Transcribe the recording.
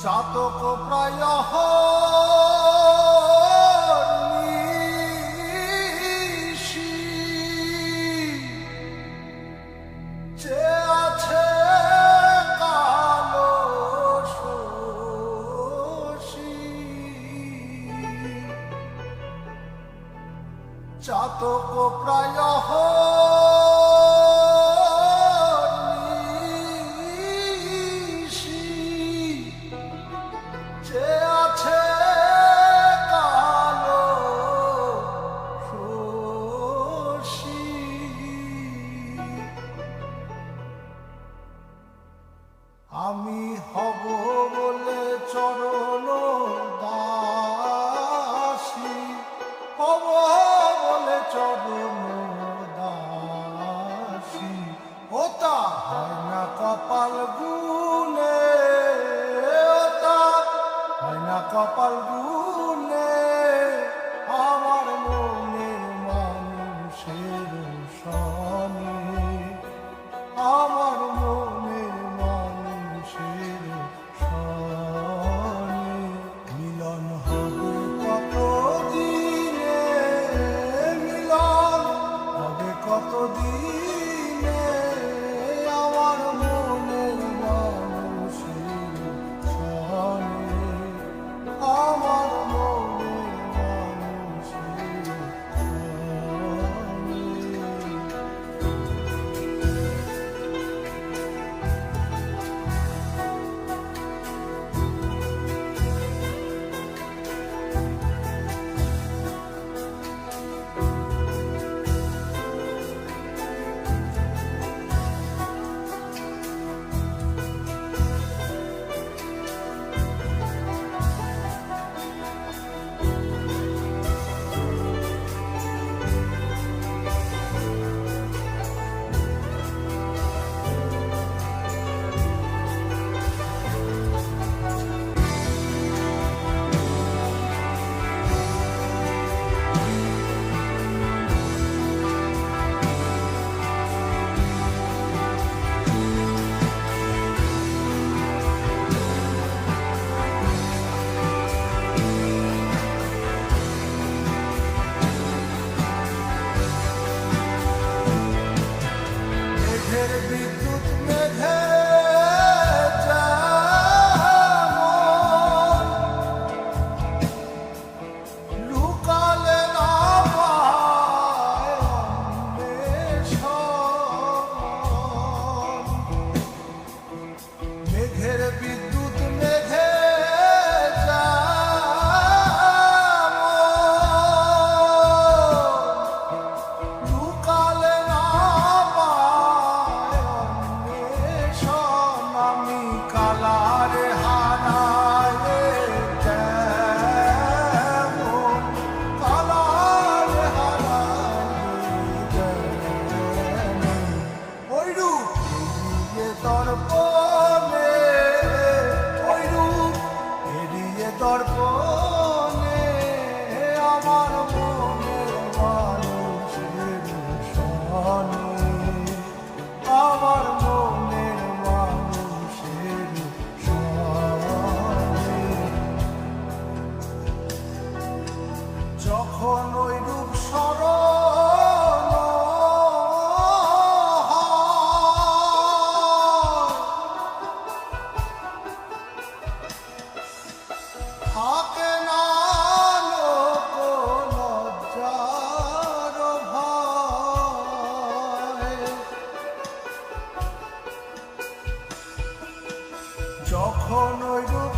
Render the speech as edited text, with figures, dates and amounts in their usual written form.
চাতক প্রায় যে আছে কালো শশী চাতক প্রায় যে আছে কালো শশী আমি হব বলে চরণ দাসী হব বলে চরণ দাসী ওটা হয় না কপাল গুনে ওটা হয় না কপাল গুনে আমার মনের মানুষের সনে আমার মনের মানুষের সনে মিলন হবে কত দিনে মিলন হবে কত দিনে আমার মনের মানুষের সনে আমার মনের মানুষের সনে মেঘের বিদ্যুৎ মেঘে যেমন লুকালে না পায় অন্বেষণ। মেঘের বিদ্যুৎ মেঘে লুকালে না আমি কালারে হারায়ে যেমন কালারে হারায়ে ওই রূপ এড়িয়ে দর্পণে ওই রূপ এড়িয়ে দর্পণে আমার মনের মানুষের সনে আমার মনের মানুষের সনে যখন ওই রূপ স্মরণ থাকে না লোক লজ্জার ভয় যখন ওই রূপ